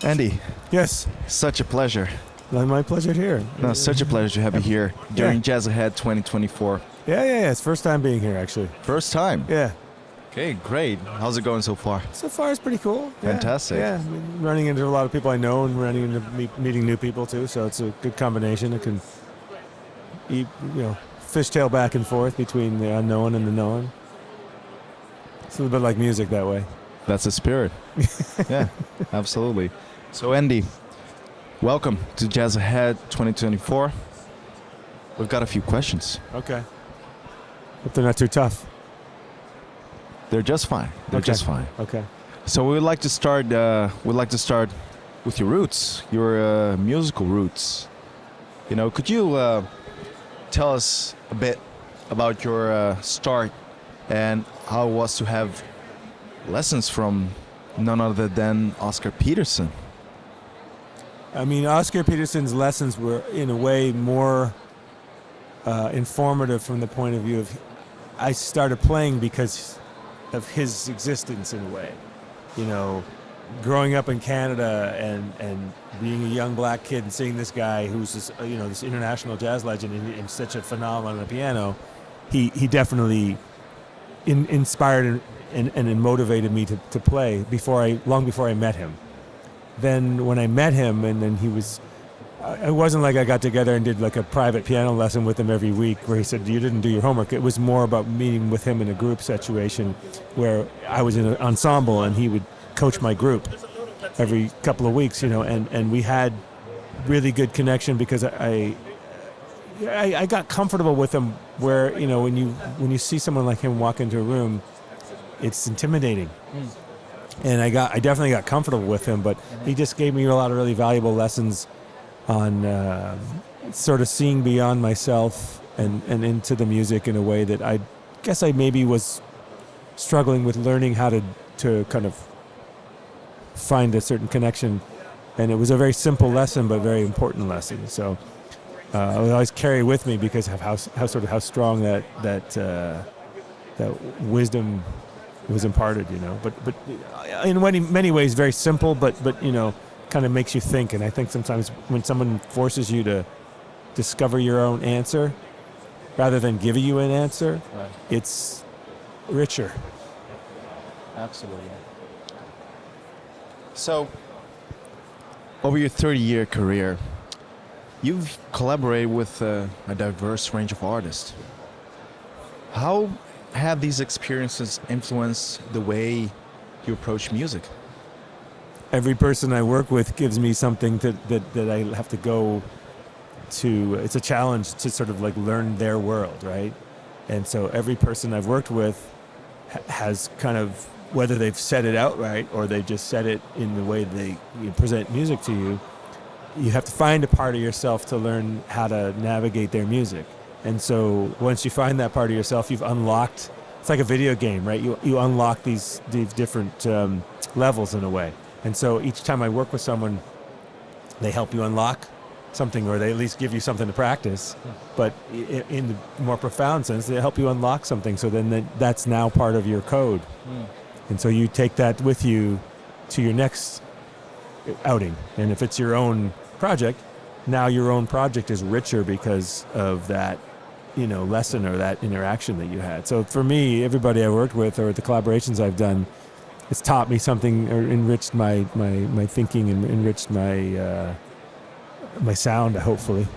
Andy, Yes, such a pleasure. my pleasure here. No, such a pleasure to have you here during Jazzahead 2024. Yeah. It's first time being here, actually. First time. Yeah. Okay, great. How's it going so far? So far, it's pretty cool. Yeah. Fantastic. Yeah, running into a lot of people I know and running into meeting new people too. So it's a good combination. It can, fishtail back and forth between the unknown and the known. It's a little bit like music that way. That's the spirit. Yeah, absolutely. So Andy, welcome to Jazzahead 2024. We've got a few questions. Okay. Hope they're not too tough. They're just fine. They're just fine. Okay. So we'd like to start. With your roots, your musical roots. Could you tell us a bit about your start and how it was to have lessons from none other than Oscar Peterson? I mean, Oscar Peterson's lessons were, in a way, more informative from the point of view of I started playing because of his existence, in a way. Growing up in Canada and being a young black kid and seeing this guy who's this international jazz legend and such a phenomenon on the piano, he definitely inspired and motivated me to play long before I met him. Then when I met him, and then it wasn't like I got together and did like a private piano lesson with him every week where he said, you didn't do your homework. It was more about meeting with him in a group situation where I was in an ensemble and he would coach my group every couple of weeks, and we had really good connection because I got comfortable with him where, when you see someone like him walk into a room, it's intimidating. And I definitely got comfortable with him, but he just gave me a lot of really valuable lessons on sort of seeing beyond myself and into the music in a way that I guess I maybe was struggling with learning how to kind of find a certain connection. And it was a very simple lesson, but very important lesson. So I would always carry with me because of how strong that wisdom was imparted, But in many ways, very simple, but kind of makes you think. And I think sometimes when someone forces you to discover your own answer rather than giving you an answer, right, it's richer. Absolutely. So, over your 30-year career, you've collaborated with a diverse range of artists. How have these experiences influenced the way you approach music? Every person I work with gives me something that I have to go to. It's a challenge to sort of like learn their world, right? And so every person I've worked with has kind of, whether they've said it outright or they just said it in the way they present music to you, you have to find a part of yourself to learn how to navigate their music. And so once you find that part of yourself, you've unlocked, it's like a video game, right? You unlock these different levels in a way. And so each time I work with someone, they help you unlock something, or they at least give you something to practice. But in the more profound sense, they help you unlock something. So then that's now part of your code. And so you take that with you to your next outing. And if it's your own project, now your own project is richer because of that, lesson or that interaction that you had. So for me, everybody I worked with or the collaborations I've done, it's taught me something or enriched my thinking and enriched my my sound, hopefully.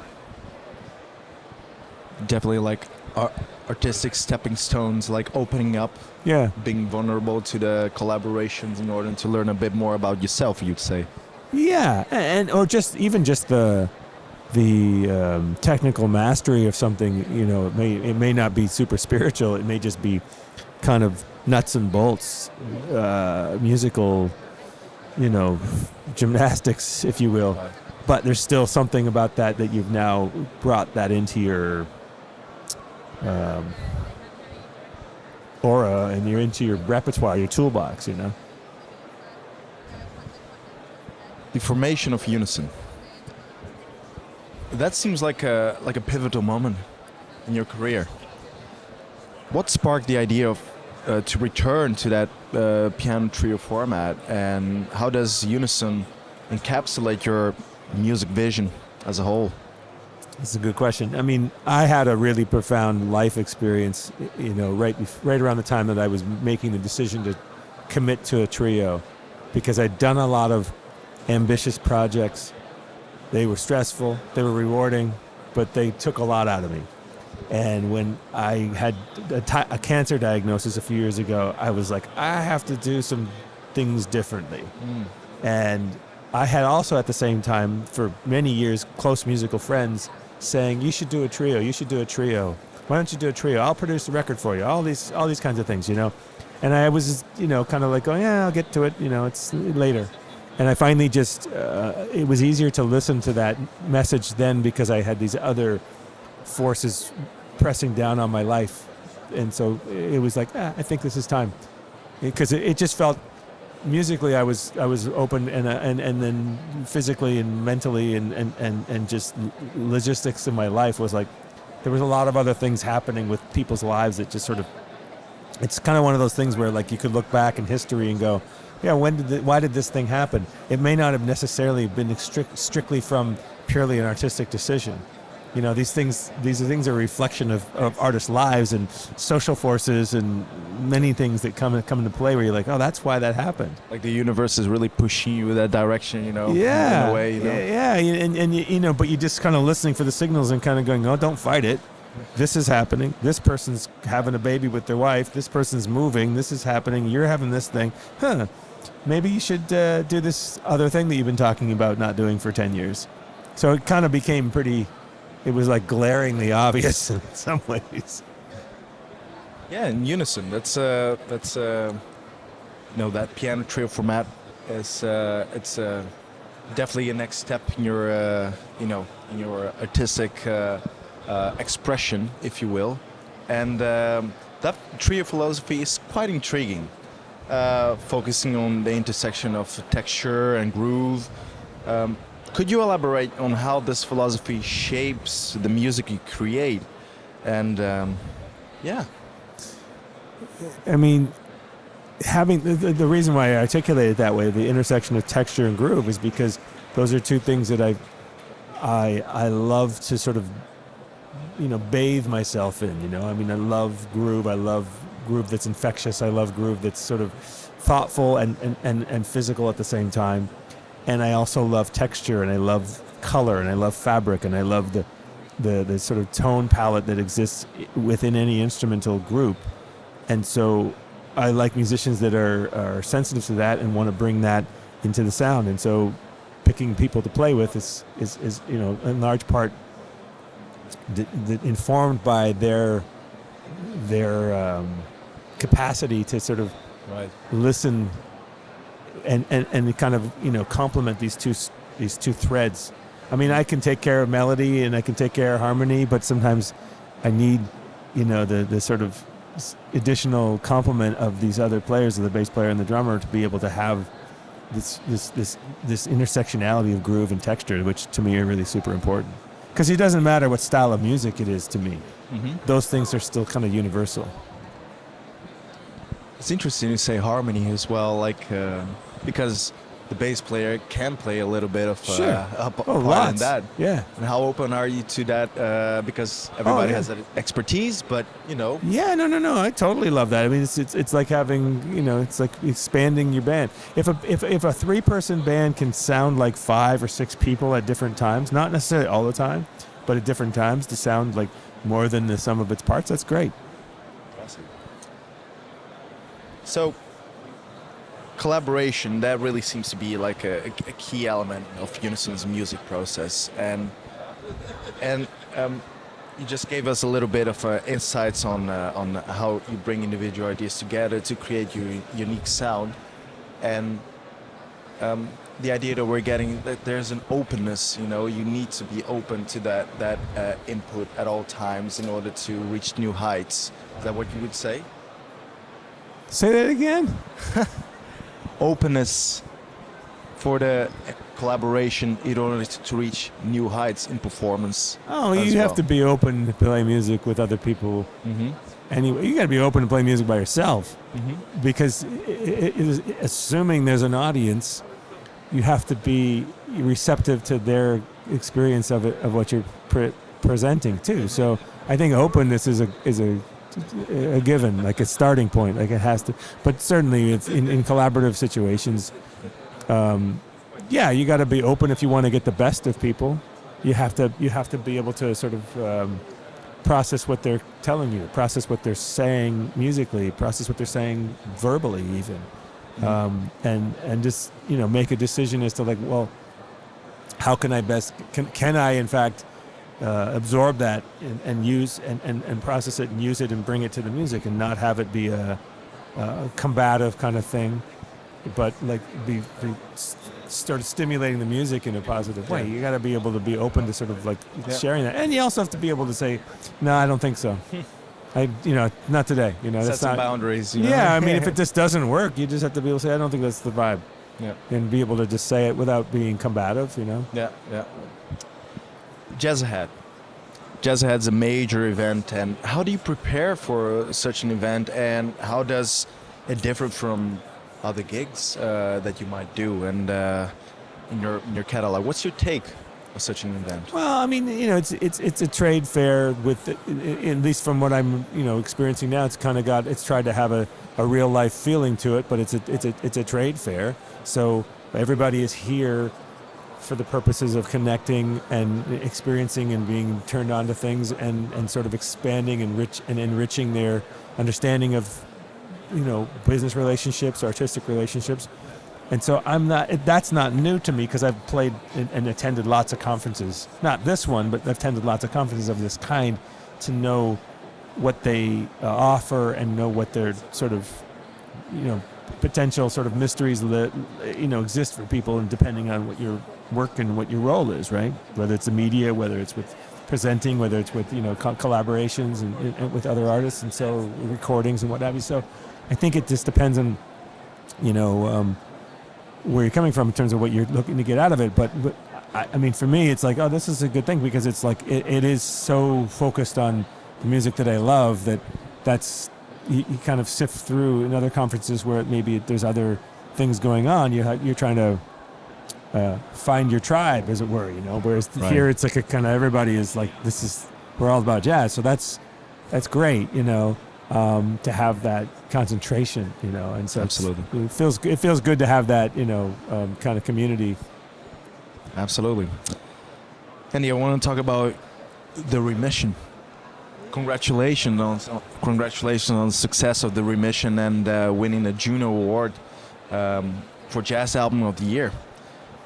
Definitely like artistic stepping stones, like opening up, being vulnerable to the collaborations in order to learn a bit more about yourself, you'd say. Yeah, and or just the technical mastery of something. It may not be super spiritual. It may just be kind of nuts and bolts, musical, gymnastics, if you will. But there's still something about that you've now brought that into your aura, and you're into your repertoire, your toolbox, The formation of Unison. That seems like a pivotal moment in your career. What sparked the idea of to return to that piano trio format, and how does Unison encapsulate your music vision as a whole? That's a good question. I mean, I had a really profound life experience, right around the time that I was making the decision to commit to a trio, because I'd done a lot of ambitious projects. They were stressful, they were rewarding, but they took a lot out of me. And when I had a cancer diagnosis a few years ago, I was like, I have to do some things differently. And I had also at the same time, for many years, close musical friends saying, you should do a trio, you should do a trio. Why don't you do a trio? I'll produce a record for you. All these kinds of things, And I was, kind of like going, yeah, I'll get to it. It's later. And I finally just, it was easier to listen to that message then because I had these other forces pressing down on my life. And so it was like, I think this is time. Because it just felt, musically I was open, and then physically and mentally and just logistics in my life was like, there was a lot of other things happening with people's lives that just sort of, it's kind of one of those things where like you could look back in history and go, yeah, why did this thing happen? It may not have necessarily been strictly from purely an artistic decision. These things are a reflection of artists' lives and social forces and many things that come into play where you're like, oh, that's why that happened. Like the universe is really pushing you in that direction, Yeah, in a way, Yeah, and but you're just kind of listening for the signals and kind of going, oh, don't fight it. This is happening. This person's having a baby with their wife. This person's moving. This is happening. You're having this thing. Maybe you should do this other thing that you've been talking about not doing for 10 years. So it kind of became it was like glaringly obvious in some ways. Yeah, in Unison, that's that piano trio format is it's definitely a next step in your in your artistic expression, if you will, and that trio philosophy is quite intriguing, focusing on the intersection of texture and groove. Could you elaborate on how this philosophy shapes the music you create? And yeah. I mean, having the reason why I articulate it that way, the intersection of texture and groove, is because those are two things that I love to sort of, bathe myself in. I mean, I love groove. I love groove that's infectious. I love groove that's sort of thoughtful and physical at the same time. And I also love texture, and I love color, and I love fabric, and I love the sort of tone palette that exists within any instrumental group. And so I like musicians that are sensitive to that and want to bring that into the sound. And so picking people to play with is in large part informed by their capacity to sort of listen and kind of complement these two threads. I mean, I can take care of melody and I can take care of harmony, but sometimes I need the sort of additional complement of these other players, of the bass player and the drummer, to be able to have this intersectionality of groove and texture, which to me are really super important. Because it doesn't matter what style of music it is to me; those things are still kind of universal. It's interesting to say harmony as well, like because the bass player can play a little bit of part in that. Yeah. And how open are you to that? Because everybody has that expertise, but Yeah, no. I totally love that. I mean, it's like having it's like expanding your band. If a 3-person band can sound like 5 or 6 people at different times, not necessarily all the time, but at different times to sound like more than the sum of its parts, that's great. Awesome. So, collaboration, that really seems to be like a key element of Unison's music process, and you just gave us a little bit of insights on how you bring individual ideas together to create your unique sound, and the idea that we're getting, that there's an openness. You need to be open to that input at all times in order to reach new heights. Is that what you would say? Say that again. Openness for the collaboration in order to reach new heights in performance. Oh, you have to be open to play music with other people. Anyway, you got to be open to play music by yourself, because assuming there's an audience, you have to be receptive to their experience of it, of what you're presenting too. So I think openness is a given, like a starting point, like it has to. But certainly, it's in collaborative situations. You got to be open if you want to get the best of people. You have to be able to sort of process what they're telling you, process what they're saying musically, process what they're saying verbally, even, and just make a decision as to like, well, how can I best can I in fact absorb that and use and process it and use it and bring it to the music and not have it be a combative kind of thing, but like be start stimulating the music in a positive way. You got to be able to be open to sort of like sharing that, and you also have to be able to say, no, I don't think so. Not today. Set that's some not boundaries. Yeah, I mean, if it just doesn't work, you just have to be able to say, I don't think that's the vibe. Yeah. And be able to just say it without being combative. Yeah. Jazzahead. Jazzahead's a major event, and how do you prepare for such an event, and how does it differ from other gigs that you might do, and in your catalog? What's your take of such an event? Well, I mean, it's a trade fair with, at least from what I'm experiencing now. It's tried to have a real life feeling to it, but it's a trade fair. So everybody is here for the purposes of connecting and experiencing and being turned on to things and sort of expanding and enriching their understanding of business relationships, artistic relationships. And so that's not new to me, because I've played and attended lots of conferences. Not this one, but I've attended lots of conferences of this kind to know what they offer and know what their sort of, potential sort of mysteries that, exist for people, and depending on what your work and what your role is, right? Whether it's the media, whether it's with presenting, whether it's with, collaborations and with other artists, and so recordings and what have you. So I think it just depends on, where you're coming from in terms of what you're looking to get out of it. But I mean, for me, it's like, oh, this is a good thing, because it's like it is so focused on the music that I love that's you kind of sift through in other conferences where maybe there's other things going on. You're trying to find your tribe, as it were. Whereas here it's like a kind of everybody is like, we're all about jazz. So that's great. To have that concentration, and so absolutely, it feels good to have that, kind of community. Absolutely. Andy, I want to talk about the reMission. Congratulations on the success of the reMission and winning the JUNO Award for Jazz Album of the Year.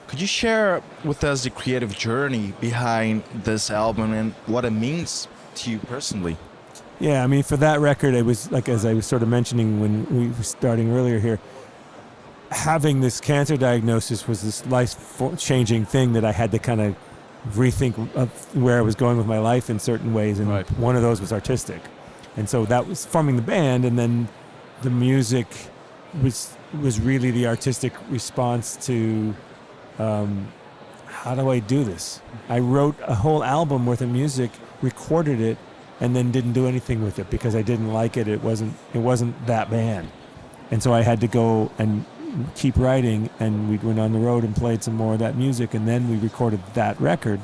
Could you share with us the creative journey behind this album and what it means to you personally? Yeah, I mean, for that record, it was like, as I was sort of mentioning when we were starting earlier here, having this cancer diagnosis was this life-changing thing that I had to kind of rethink of where I was going with my life in certain ways, and one of those was artistic. And so that was forming the band, and then the music was really the artistic response to how do I do this? I wrote a whole album worth of music, recorded it, and then didn't do anything with it because I didn't like it. It wasn't that band. And so I had to go and keep writing, and we went on the road and played some more of that music, and then we recorded that record.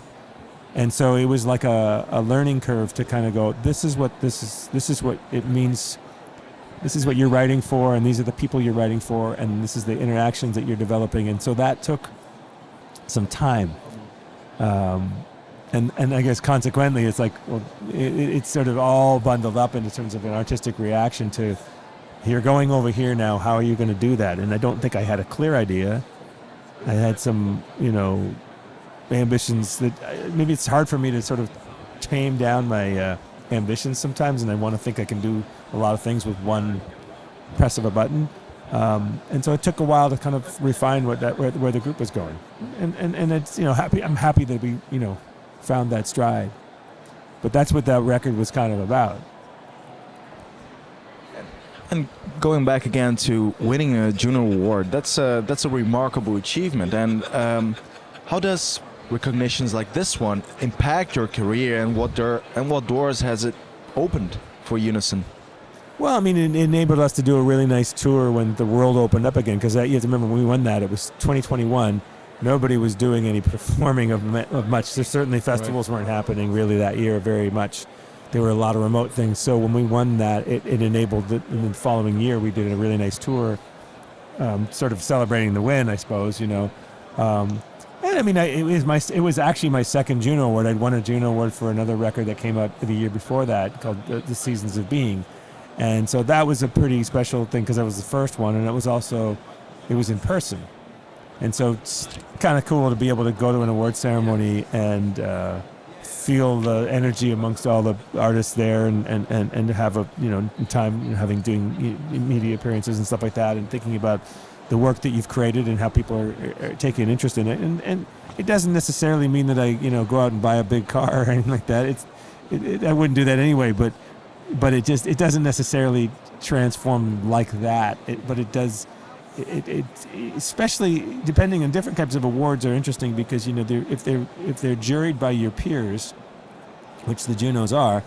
And so it was like a learning curve to kind of go, this is what it means. This is what you're writing for, and these are the people you're writing for, and this is the interactions that you're developing. And so that took some time. And I guess consequently, it's like, well, it's sort of all bundled up in terms of an artistic reaction to, you're going over here now, how are you going to do that? And I don't think I had a clear idea. I had some, ambitions that maybe it's hard for me to sort of tame down my ambitions sometimes, and I want to think I can do a lot of things with one press of a button. And so it took a while to kind of refine where the group was going. And it's, I'm happy that we, found that stride. But that's what that record was kind of about. And going back again to winning a JUNO Award, that's a remarkable achievement. And how does recognitions like this one impact your career, and what doors has it opened for Unison? Well, I mean, it enabled us to do a really nice tour when the world opened up again. Because you have to remember, when we won that, it was 2021. Nobody was doing any performing of much. There certainly festivals weren't happening really that year very much. There were a lot of remote things. So when we won that, it enabled it. In the following year, we did a really nice tour, sort of celebrating the win, I suppose. And I mean, it was actually my second JUNO Award. I'd won a JUNO Award for another record that came out the year before that called The Seasons of Being. And so that was a pretty special thing because that was the first one, and it was in person. And so it's kind of cool to be able to go to an award ceremony and feel the energy amongst all the artists there, and to have a time doing media appearances and stuff like that, and thinking about the work that you've created and how people are taking an interest in it. And it doesn't necessarily mean that I go out and buy a big car or anything like that. I wouldn't do that anyway, but it doesn't necessarily transform like that. But it does. It especially depending on different types of awards are interesting because if they're juried by your peers, which the Junos are,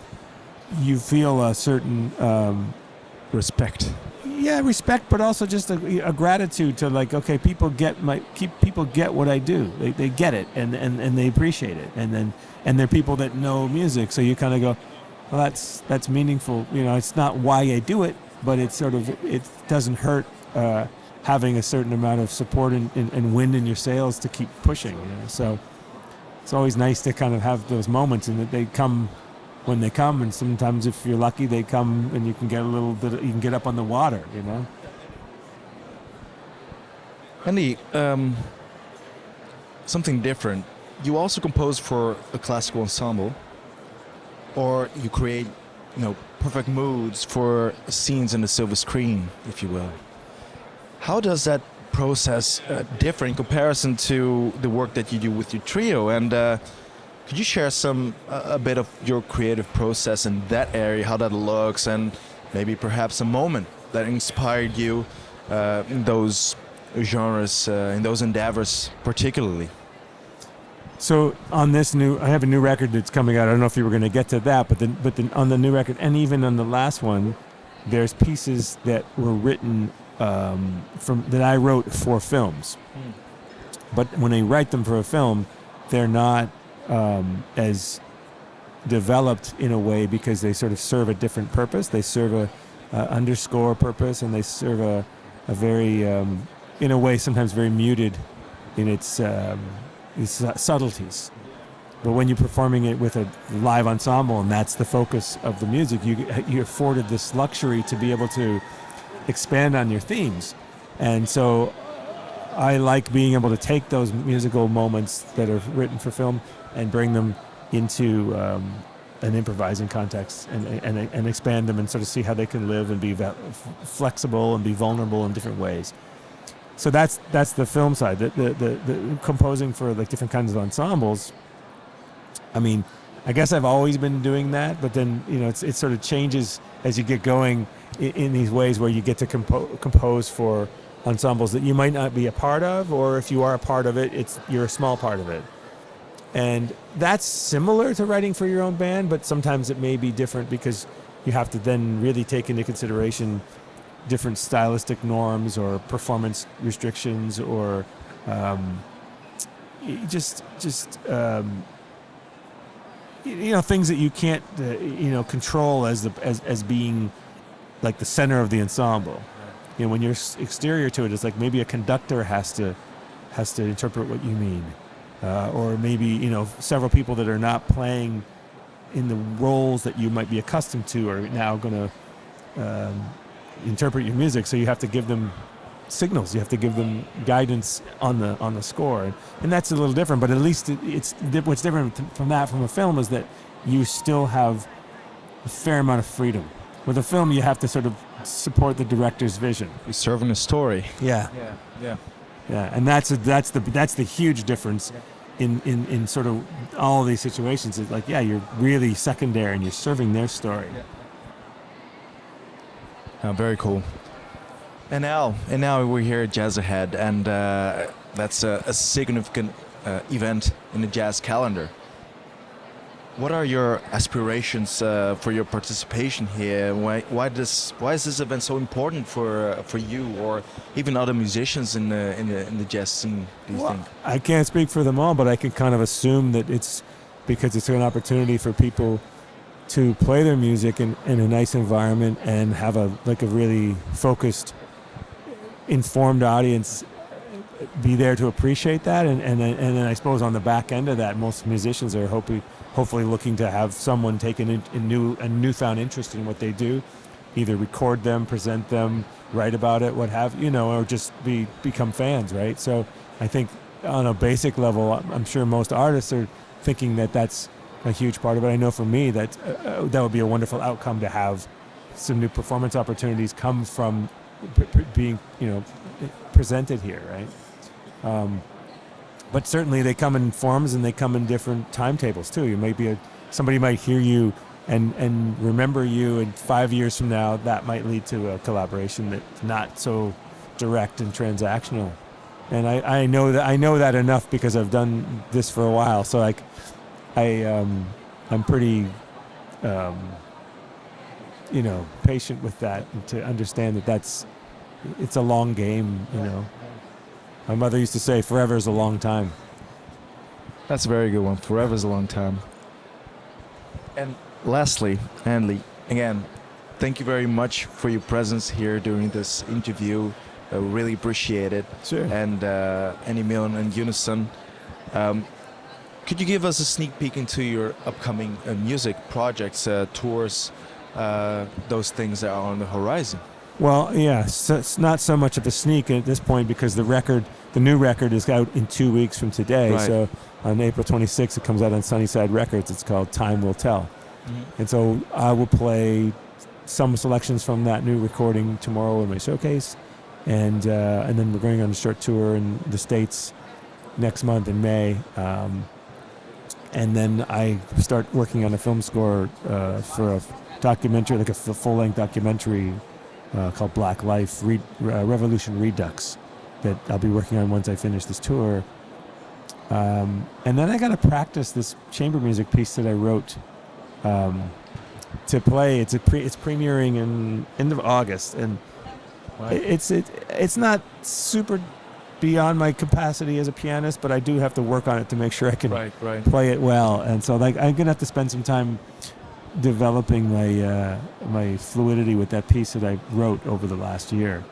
you feel a certain respect. Yeah, respect, but also just a gratitude to okay, people get what I do. They get it and they appreciate it, and they're people that know music, so you kind of go, well, that's meaningful. It's not why I do it, but it doesn't hurt. Having a certain amount of support and wind in your sails to keep pushing. So it's always nice to kind of have those moments, and that they come when they come, and sometimes if you're lucky they come and you can get you can get up on the water. Andy, something different. You also compose for a classical ensemble, or you create perfect moods for scenes in the silver screen, if you will. How does that process differ in comparison to the work that you do with your trio? And could you share a bit of your creative process in that area, how that looks, and maybe perhaps a moment that inspired you in those genres, in those endeavors particularly? So on this I have a new record that's coming out. I don't know if you were going to get to that, but then on the new record, and even on the last one, there's pieces that were written that I wrote for films. But when I write them for a film, they're not as developed in a way because they sort of serve a different purpose. They serve a underscore purpose, and they serve a very, in a way, sometimes very muted in its subtleties. But when you're performing it with a live ensemble, and that's the focus of the music, you're afforded this luxury to be able to expand on your themes. And so I like being able to take those musical moments that are written for film and bring them into an improvising context and expand them and sort of see how they can live and be flexible and be vulnerable in different ways. So that's the film side. The composing for different kinds of ensembles, I mean, I guess I've always been doing that, but then it sort of changes as you get going in these ways where you get to compose for ensembles that you might not be a part of, or if you are a part of it, you're a small part of it. And that's similar to writing for your own band, but sometimes it may be different because you have to then really take into consideration different stylistic norms or performance restrictions or things that you can't control as being like the center of the ensemble. When you're exterior to it, it's like maybe a conductor has to interpret what you mean, or maybe several people that are not playing in the roles that you might be accustomed to are now going to interpret your music. So you have to give them signals. You have to give them guidance on the score, and that's a little different. But at least what's different from a film is that you still have a fair amount of freedom. With a film, you have to sort of support the director's vision. You're serving a story. Yeah, and that's the huge difference in sort of all these situations. It's like, you're really secondary and you're serving their story. Very cool. And now we're here at Jazzahead, and that's a significant event in the jazz calendar. what are your aspirations for your participation here? Why is this event so important for you or even other musicians in the jazz scene? Do you think? I can't speak for them all, but I can kind of assume that it's because it's an opportunity for people to play their music in a nice environment and have a really focused, informed audience be there to appreciate that, and then I suppose on the back end of that, most musicians are hopefully looking to have someone take a newfound interest in what they do, either record them, present them, write about it, what have you know, or just become fans, right? So I think on a basic level, I'm sure most artists are thinking that that's a huge part of it. I know for me that would be a wonderful outcome to have some new performance opportunities come from being, presented here, right? But certainly they come in forms and they come in different timetables too. You might be somebody might hear you and remember you, and 5 years from now that might lead to a collaboration that's not so direct and transactional. And I know that enough because I've done this for a while. So I'm pretty patient with that, and to understand that it's a long game, My mother used to say, forever is a long time. That's a very good one. Forever is a long time. And lastly, Hanley, again, thank you very much for your presence here during this interview. I really appreciate it. Sure. And Andy, Milne, and Unison. Could you give us a sneak peek into your upcoming music projects, tours, those things that are on the horizon? Well, yeah, so it's not so much of a sneak at this point because the new record is out in 2 weeks from today. Right. So on April 26th, it comes out on Sunnyside Records. It's called Time Will Tell. Mm-hmm. And so I will play some selections from that new recording tomorrow in my showcase. And then we're going on a short tour in the States next month in May. And then I start working on a film score for a documentary, like a full-length documentary called Black Life, Revolution Redux, that I'll be working on once I finish this tour. And then I got to practice this chamber music piece that I wrote to play. It's premiering in end of August, and wow. It's not super beyond my capacity as a pianist, but I do have to work on it to make sure I can play it well. And so I'm gonna have to spend some time developing my fluidity with that piece that I wrote over the last year.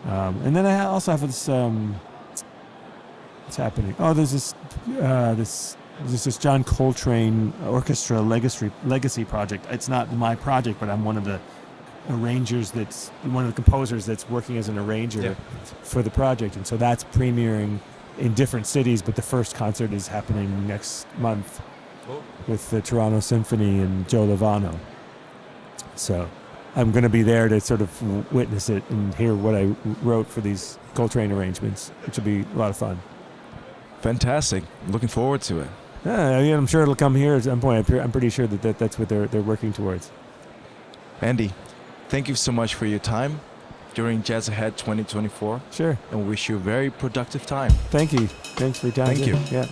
And then I also have this what's happening? Oh, there's this John Coltrane Orchestra Legacy project. It's not my project, but I'm one of the arrangers one of the composers that's working as an arranger for the project. And so that's premiering in different cities, but the first concert is happening next month with the Toronto Symphony and Joe Lovano. So I'm going to be there to sort of witness it and hear what I wrote for these Coltrane arrangements, which will be a lot of fun. Fantastic. Looking forward to it. I'm sure it'll come here at some point. I'm pretty sure that's what they're working towards. Andy, thank you so much for your time during Jazzahead 2024. Sure. And wish you a very productive time. Thank you. Thanks for your time. Thank you. Yeah.